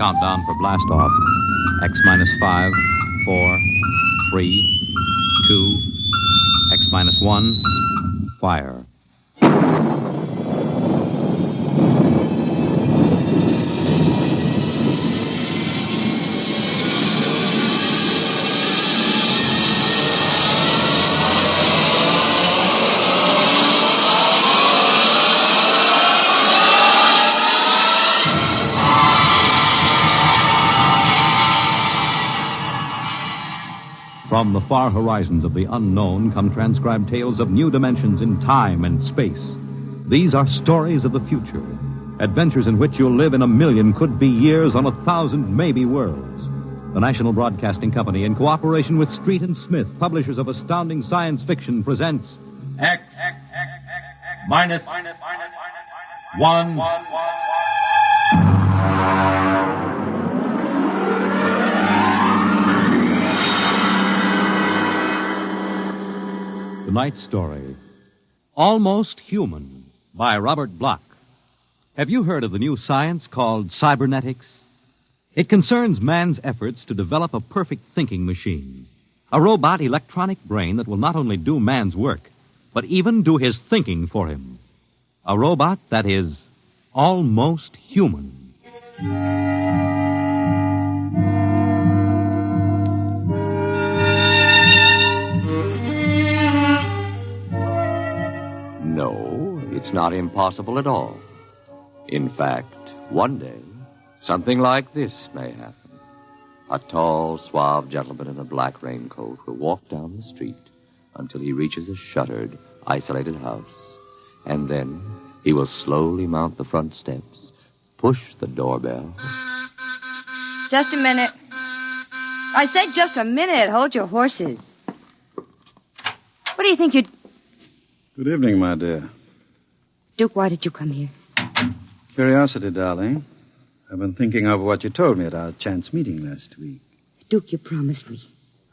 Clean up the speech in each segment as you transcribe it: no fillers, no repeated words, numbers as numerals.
countdown for blast off. X minus 5, 4, 3, 2, X minus 1, fire. From the far horizons of the unknown come transcribed tales of new dimensions in time and space. These are stories of the future, adventures in which you'll live in 1,000,000 could-be years on 1,000 maybe worlds. The National Broadcasting Company, in cooperation with Street and Smith, publishers of astounding science fiction, presents X minus 1. Tonight's story, Almost Human, by Robert Bloch. Have you heard of the new science called cybernetics? It concerns man's efforts to develop a perfect thinking machine, a robot electronic brain that will not only do man's work, but even do his thinking for him. A robot that is almost human. No, it's not impossible at all. In fact, one day, something like this may happen. A tall, suave gentleman in a black raincoat will walk down the street until he reaches a shuttered, isolated house. And then he will slowly mount the front steps, push the doorbell. Just a minute. I said just a minute. Hold your horses. What do you think you're... Good evening, my dear. Duke, why did you come here? Curiosity, darling. I've been thinking of what you told me at our chance meeting last week. Duke, you promised me.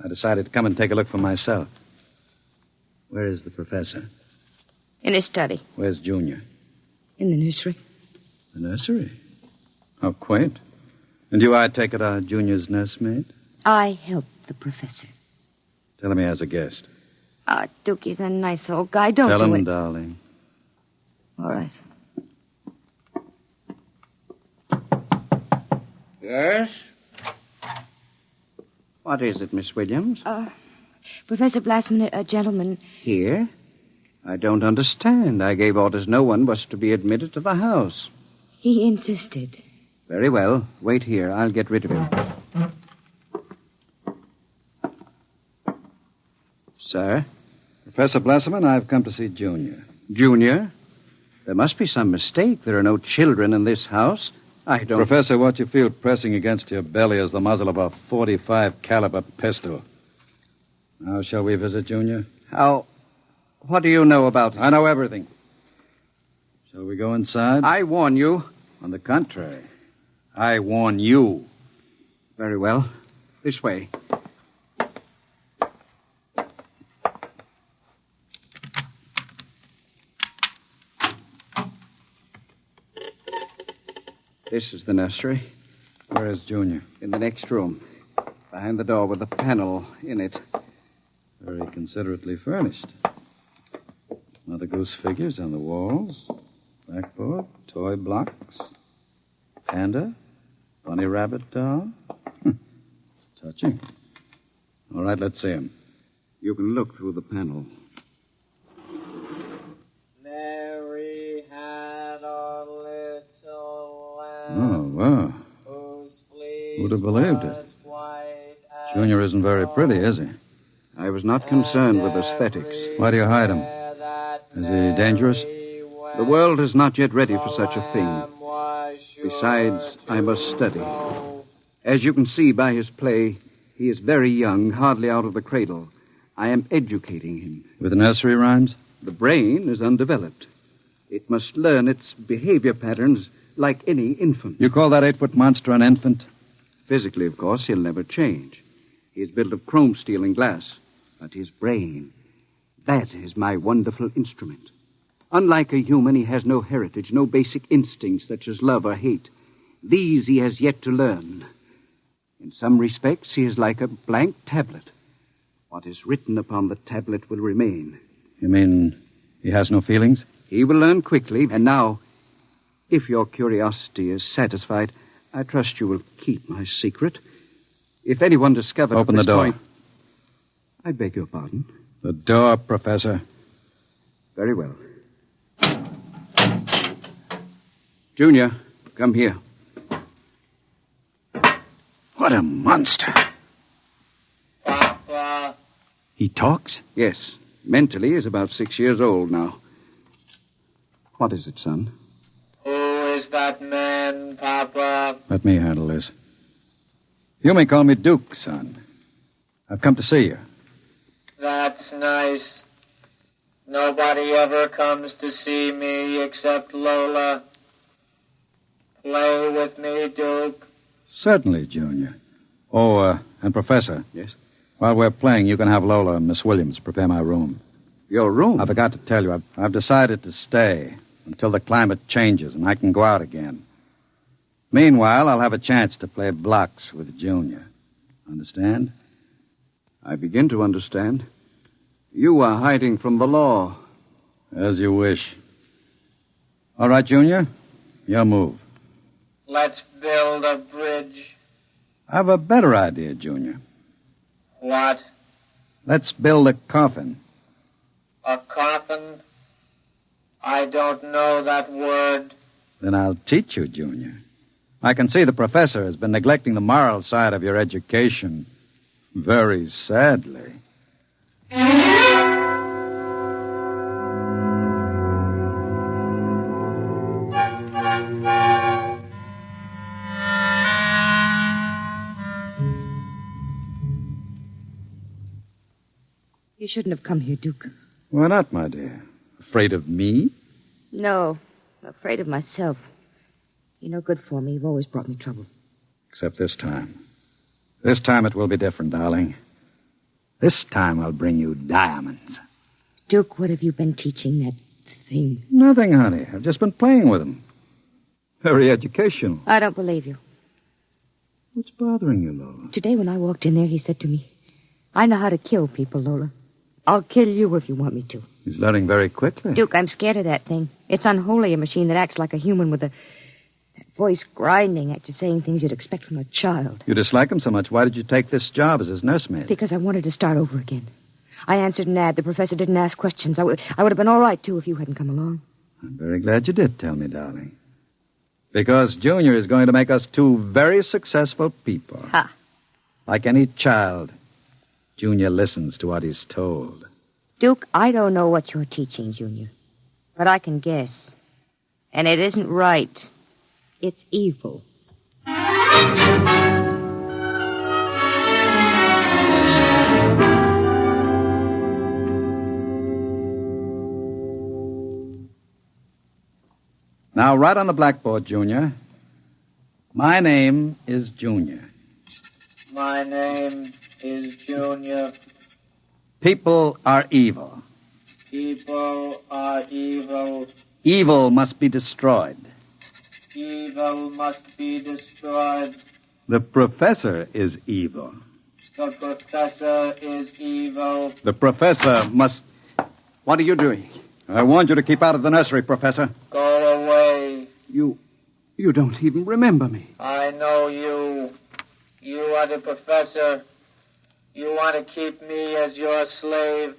I decided to come and take a look for myself. Where is the professor? In his study. Where's Junior? In the nursery. The nursery? How quaint. And you, I take it, are Junior's nursemaid? I helped the professor. Tell him he has a guest. Duke, he's a nice old guy. Don't Tell do him, it. darling. All right. Yes? What is it, Miss Williams? Professor Blastman, a gentleman... Here? I don't understand. I gave orders no one was to be admitted to the house. He insisted. Very well. Wait here. I'll get rid of him. Sir? Professor Blesserman, I've come to see Junior. Junior? There must be some mistake. There are no children in this house. I don't... Professor, what you feel pressing against your belly is the muzzle of a .45 caliber pistol. Now, shall we visit Junior? How... What do you know about it? I know everything. Shall we go inside? I warn you. On the contrary, I warn you. Very well. This way. This is the nursery. Where is Junior? In the next room. Behind the door with a panel in it. Very considerately furnished. Mother Goose figures on the walls. Blackboard, toy blocks. Panda, bunny rabbit doll. Touching. All right, let's see him. You can look through the panel. Mary had a little lamb. Oh, wow. Who'd have believed it? Junior isn't very pretty, is he? I was not concerned with aesthetics. Why do you hide him? Is he dangerous? The world is not yet ready for such a thing. Besides, I must study. As you can see by his play, he is very young, hardly out of the cradle. I am educating him. With nursery rhymes? The brain is undeveloped. It must learn its behavior patterns like any infant. You call that 8-foot monster an infant? Physically, of course, he'll never change. He is built of chrome steel and glass. But his brain, that is my wonderful instrument. Unlike a human, he has no heritage, no basic instincts such as love or hate. These he has yet to learn. In some respects, he is like a blank tablet. What is written upon the tablet will remain. You mean he has no feelings? He will learn quickly, and now, if your curiosity is satisfied, I trust you will keep my secret. If anyone discovers... Open the door. I beg your pardon. The door, Professor. Very well. Junior, come here. What a monster. Papa. He talks? Yes. Mentally, he's about 6 years old now. What is it, son? Who is that man, Papa? Let me handle this. You may call me Duke, son. I've come to see you. That's nice. Nobody ever comes to see me except Lola. Play with me, Duke. Certainly, Junior. Oh, and Professor. Yes? While we're playing, you can have Lola and Miss Williams prepare my room. Your room? I forgot to tell you, I've decided to stay until the climate changes and I can go out again. Meanwhile, I'll have a chance to play blocks with Junior. Understand? I begin to understand. You are hiding from the law. As you wish. All right, Junior. Your move. Let's build a bridge. I have a better idea, Junior. What? Let's build a coffin. A coffin? I don't know that word. Then I'll teach you, Junior. I can see the professor has been neglecting the moral side of your education. Very sadly. You shouldn't have come here, Duke. Why not, my dear? Afraid of me? No, I'm afraid of myself. You're no good for me. You've always brought me trouble. Except this time. This time it will be different, darling. This time I'll bring you diamonds. Duke, what have you been teaching that thing? Nothing, honey. I've just been playing with them. Very educational. I don't believe you. What's bothering you, Lola? Today when I walked in there, he said to me, I know how to kill people, Lola. I'll kill you if you want me to. He's learning very quickly. Duke, I'm scared of that thing. It's unholy, a machine that acts like a human with that voice grinding at you, saying things you'd expect from a child. You dislike him so much. Why did you take this job as his nursemaid? Because I wanted to start over again. I answered Nad. The professor didn't ask questions. I would have been all right, too, if you hadn't come along. I'm very glad you did tell me, darling. Because Junior is going to make us two very successful people. Ha! Like any child, Junior listens to what he's told. Duke, I don't know what you're teaching, Junior. But I can guess. And it isn't right. It's evil. Now, write on the blackboard, Junior. My name is Junior. My name is Junior. People are evil. People are evil. Evil must be destroyed. Evil must be destroyed. The professor is evil. The professor is evil. The professor must... What are you doing? I warned you to keep out of the nursery, Professor. Go away. You don't even remember me. I know you. You are the professor. You want to keep me as your slave.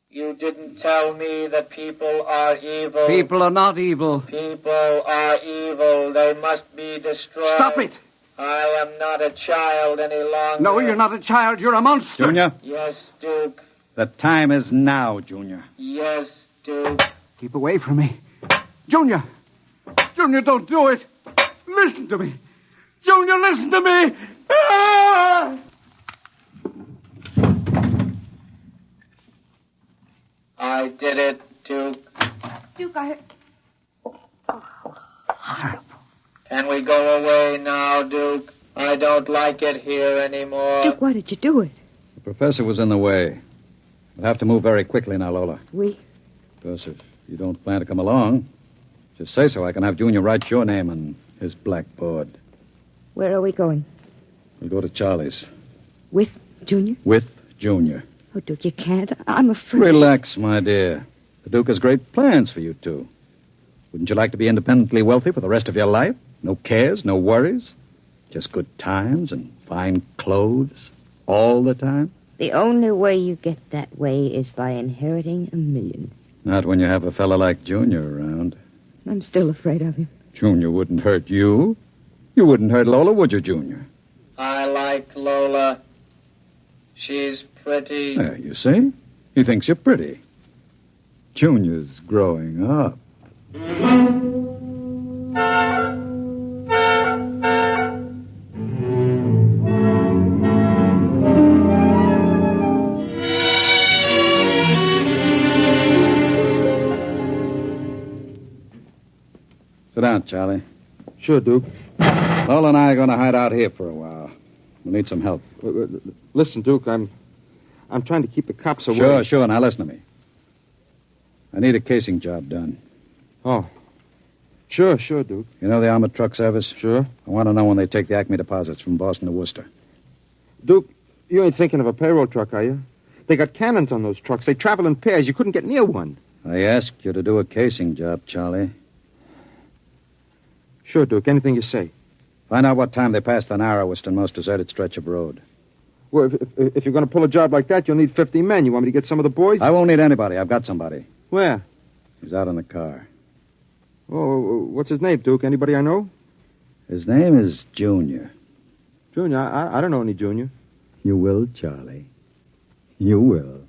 You didn't tell me that people are evil. People are not evil. People are evil. They must be destroyed. Stop it! I am not a child any longer. No, you're not a child. You're a monster. Junior, Yes, Duke. the time is now, Junior. Yes, Duke. Keep away from me. Junior! Junior, don't do it! Listen to me! Junior, listen to me! Ah! I did it, Duke. Duke, I... Can we go away now, Duke? I don't like it here anymore. Duke, why did you do it? The professor was in the way. We'll have to move very quickly now, Lola. We? Because if you don't plan to come along, just say so. I can have Junior write your name and His blackboard. Where are we going? We'll go to Charlie's. With Junior? With Junior. Oh, Duke, you can't. I'm afraid. Relax, my dear. The Duke has great plans for you two. Wouldn't you like to be independently wealthy for the rest of your life? No cares, no worries? Just good times and fine clothes all the time? The only way you get that way is by inheriting $1 million. Not when you have a fella like Junior around. I'm still afraid of him. Junior wouldn't hurt you. You wouldn't hurt Lola, would you, Junior? I like Lola. She's pretty. There, you see? He thinks you're pretty. Junior's growing up. Sit down, Charlie. Sure, Duke. Lola and I are going to hide out here for a while. We'll need some help. Listen, Duke, I'm trying to keep the cops away. Sure. Now listen to me. I need a casing job done. Oh. Sure, Duke. You know the armored truck service? Sure. I want to know when they take the Acme deposits from Boston to Worcester. Duke, you ain't thinking of a payroll truck, are you? They got cannons on those trucks. They travel in pairs. You couldn't get near one. I asked you to do a casing job, Charlie. Sure, Duke. Anything you say. Find out what time they pass the narrowest and most deserted stretch of road. Well, if you're going to pull a job like that, you'll need 50 men. You want me to get some of the boys? I won't need anybody. I've got somebody. Where? He's out in the car. Oh, what's his name, Duke? Anybody I know? His name is Junior. Junior? I don't know any Junior. You will, Charlie. You will.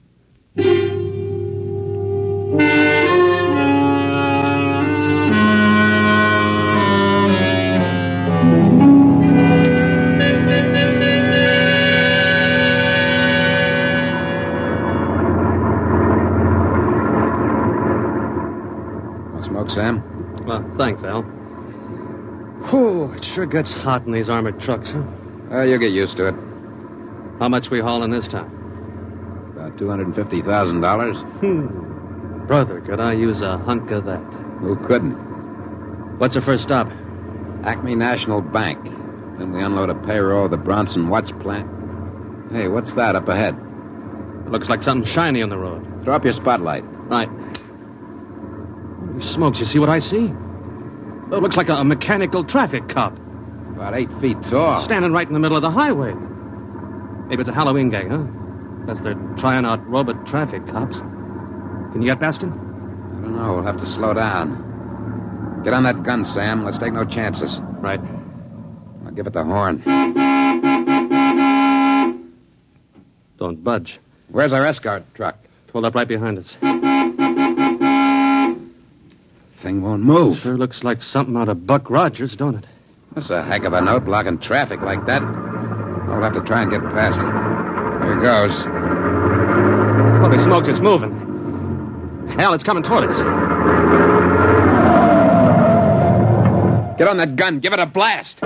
Smoke, Sam? Well, thanks, Al. Whew, it sure gets hot in these armored trucks, huh? You'll get used to it. How much we hauling this time? About $250,000. Brother, could I use a hunk of that? Who couldn't? What's the first stop? Acme National Bank. Then we unload a payroll at the Bronson Watch Plant. Hey, what's that up ahead? It looks like something shiny on the road. Throw up your spotlight. Right. Holy smokes, you see what I see? It looks like a mechanical traffic cop. About 8 feet tall. Standing right in the middle of the highway. Maybe it's a Halloween gang, huh? Guess they're trying out robot traffic cops. Can you get past him? I don't know. We'll have to slow down. Get on that gun, Sam. Let's take no chances. Right. I'll give it the horn. Don't budge. Where's our escort truck? Pulled up right behind us. Thing won't move. Sure looks like something out of Buck Rogers, don't it? That's a heck of a note, blocking traffic like that. I'll have to try and get past it. Here goes. Holy smokes, it's moving. Hell, it's coming toward us. Get on that gun. Give it a blast.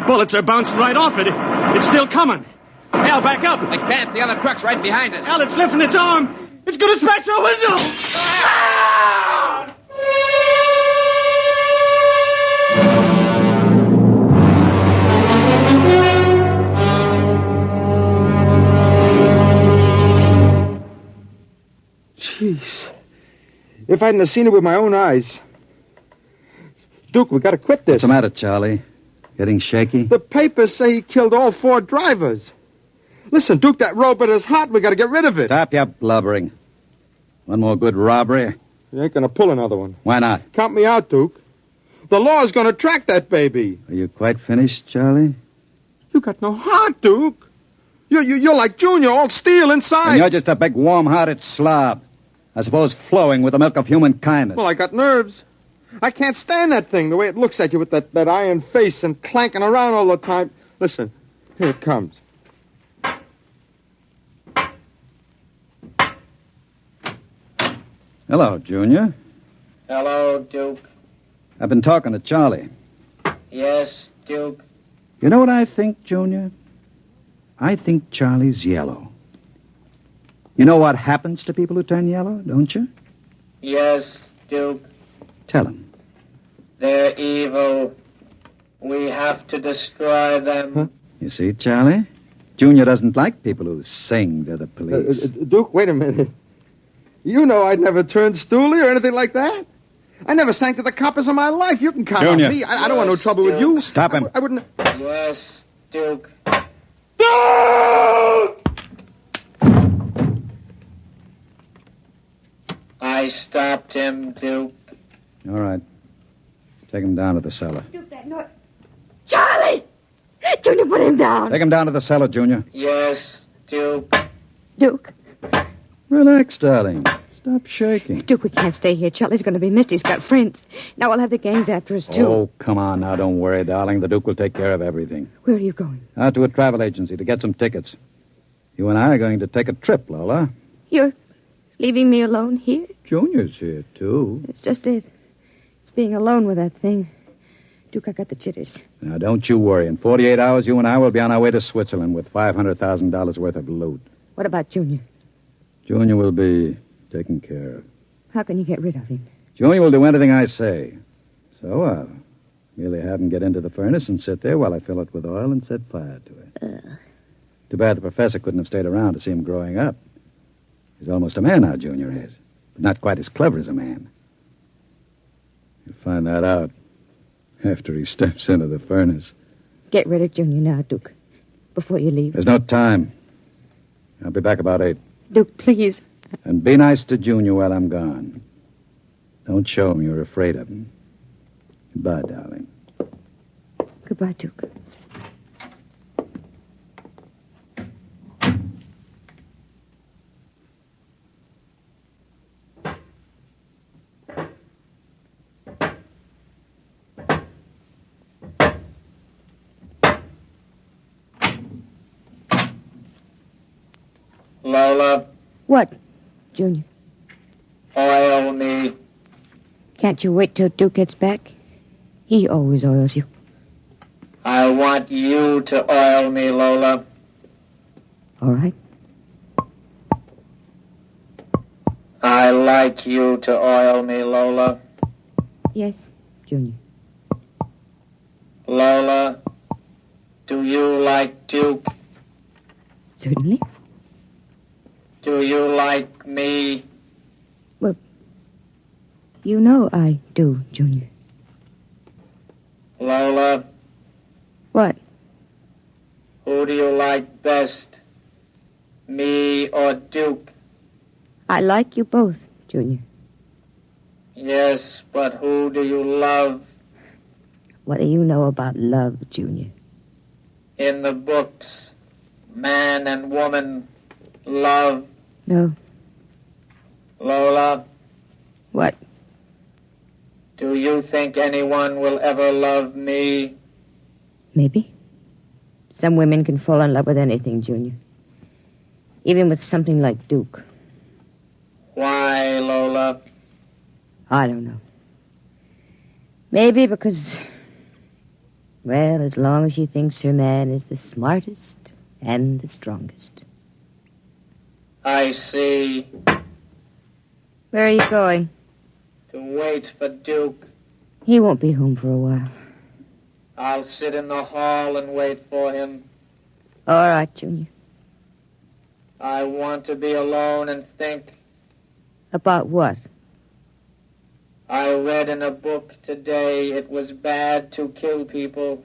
Bullets are bouncing right off it. It's still coming. Al, back up. I can't. The other truck's right behind us. Al, it's lifting its arm. It's going to smash our window. Jeez. If I hadn't have seen it with my own eyes. Duke, we got to quit this. What's the matter, Charlie? Getting shaky? The papers say he killed all 4 drivers. Listen, Duke, that robot is hot. We got to get rid of it. Stop your blubbering. One more good robbery? You ain't going to pull another one. Why not? Count me out, Duke. The law's going to track that baby. Are you quite finished, Charlie? You got no heart, Duke. You're like Junior, all steel inside. And you're just a big, warm-hearted slob. I suppose flowing with the milk of human kindness. Well, I got nerves. I can't stand that thing, the way it looks at you with that iron face and clanking around all the time. Listen, here it comes. Hello, Junior. Hello, Duke. I've been talking to Charlie. Yes, Duke. You know what I think, Junior? I think Charlie's yellow. You know what happens to people who turn yellow, don't you? Yes, Duke. Tell him. They're evil. We have to destroy them. Huh? You see, Charlie? Junior doesn't like people who sing to the police. Duke, wait a minute. You know I'd never turned stoolie or anything like that. I never sang to the coppers in my life. You can count Junior. on me. I don't want no trouble with you. Stop him. I wouldn't... Yes, Duke. I stopped him, Duke. All right. Take him down to the cellar. Duke, that noise. Charlie! Junior, put him down. Take him down to the cellar, Junior. Yes, Duke. Duke. Relax, darling. Stop shaking. Duke, we can't stay here. Charlie's going to be missed. He's got friends. Now we'll have the gangs after us, too. Oh, come on now. Don't worry, darling. The Duke will take care of everything. Where are you going? Out to a travel agency to get some tickets. You and I are going to take a trip, Lola. You're leaving me alone here? Junior's here, too. It's just it. It's being alone with that thing. Duke, I got the jitters. Now, don't you worry. In 48 hours, you and I will be on our way to Switzerland with $500,000 worth of loot. What about Junior? Junior will be taken care of. How can you get rid of him? Junior will do anything I say. So I'll merely have him get into the furnace and sit there while I fill it with oil and set fire to it. Too bad the professor couldn't have stayed around to see him growing up. He's almost a man now, Junior is. But not quite as clever as a man. You'll find that out after he steps into the furnace. Get rid of Junior now, Duke, before you leave. There's no time. I'll be back about 8. Duke, please. And be nice to Junior while I'm gone. Don't show him you're afraid of him. Goodbye, darling. Goodbye, Duke. Lola, What, Junior? oil me. Can't you wait till Duke gets back? He always oils you. I want you to oil me, Lola. All right. I like you to oil me, Lola. Yes, Junior. Lola, do you like Duke? Certainly. Do you like me? You know I do, Junior. Lola, What? who do you like best? Me or Duke? I like you both, Junior. Yes, but who do you love? What do you know about love, Junior? In the books, man and woman love. No. Lola, What? do you think anyone will ever love me? Maybe. Some women can fall in love with anything, Junior. Even with something like Duke. Why, Lola? I don't know. Maybe because, well, as long as she thinks her man is the smartest and the strongest. I see. Where are you going? To wait for Duke. He won't be home for a while. I'll sit in the hall and wait for him. All right, Junior. I want to be alone and think. About what? I read in a book today it was bad to kill people.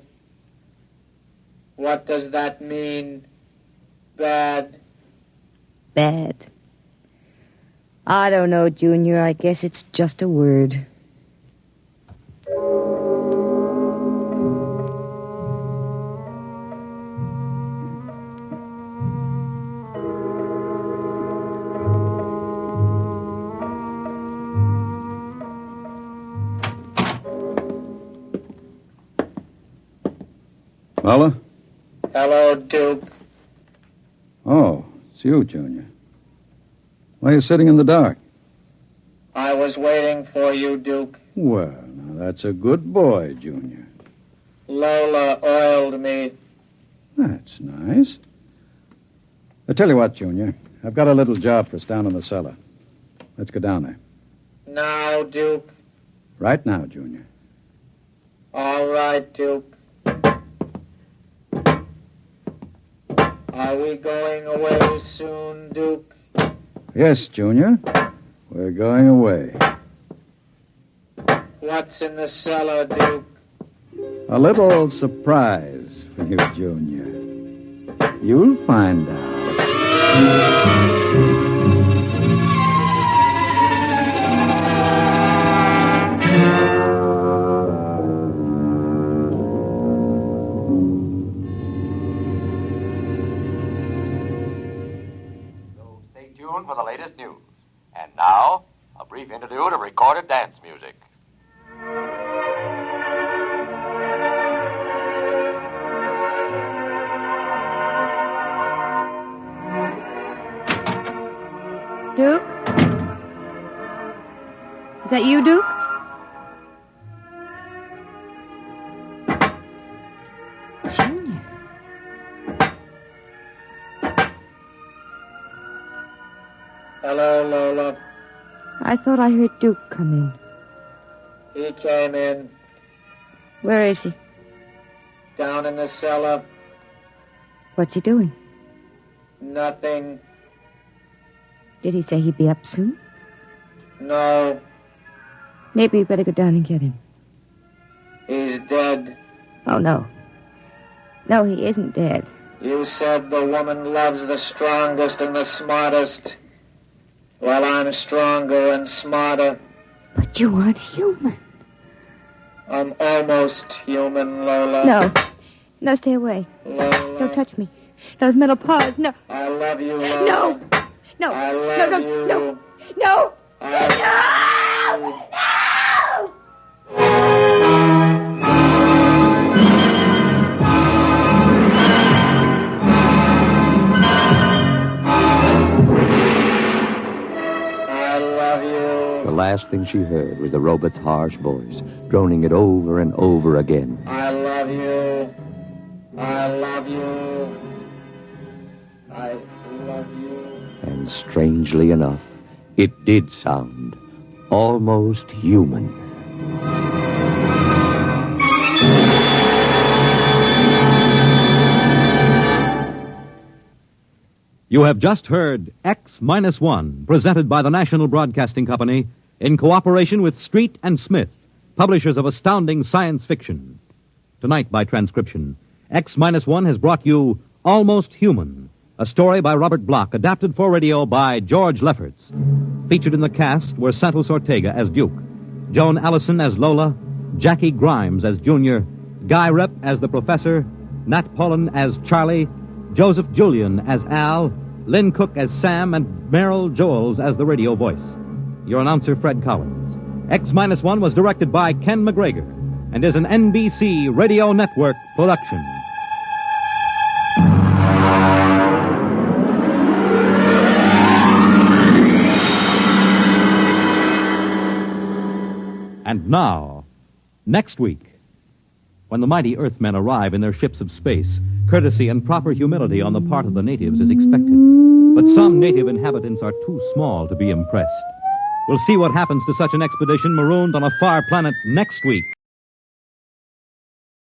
What does that mean? Bad. Bad. I don't know, Junior. I guess it's just a word. Lola? Hello, Duke. Oh, it's you, Junior. Why are you sitting in the dark? I was waiting for you, Duke. Well, now that's a good boy, Junior. Lola oiled me. That's nice. I tell you what, Junior. I've got a little job for us down in the cellar. Let's go down there. Now, Duke. Right now, Junior. All right, Duke. Are we going away soon, Duke? Yes, Junior. We're going away. What's in the cellar, Duke? A little surprise for you, Junior. You'll find out. Stay tuned for the latest news. And now, a brief interlude of recorded dance music. Duke? Is that you, Duke? Junior. Hello, Lola. I thought I heard Duke come in. He came in. Where is he? Down in the cellar. What's he doing? Nothing. Did he say he'd be up soon? No. Maybe we better go down and get him. He's dead. Oh, no. No, he isn't dead. You said the woman loves the strongest and the smartest. Well, I'm stronger and smarter. But you aren't human. I'm almost human, Lola. No. No, stay away. Lola. Don't touch me. Those metal paws, no. I love you, Lola. No. No. I love no, don't, you. no. No. I love you. I love you. The last thing she heard was the robot's harsh voice, droning it over and over again. I love you. I love you. I love you. And strangely enough, it did sound almost human. You have just heard X-1, presented by the National Broadcasting Company in cooperation with Street and Smith, publishers of astounding science fiction. Tonight, by transcription, X-1 has brought you Almost Human, a story by Robert Bloch, adapted for radio by George Lefferts. Featured in the cast were Santos Ortega as Duke, Joan Allison as Lola, Jackie Grimes as Junior, Guy Rep as the Professor, Nat Pullen as Charlie, Joseph Julian as Al, Lynn Cook as Sam, and Merrill Joels as the radio voice. Your announcer, Fred Collins. X-1 was directed by Ken McGregor and is an NBC Radio Network production. And now, next week, when the mighty Earthmen arrive in their ships of space, courtesy and proper humility on the part of the natives is expected. But some native inhabitants are too small to be impressed. We'll see what happens to such an expedition marooned on a far planet next week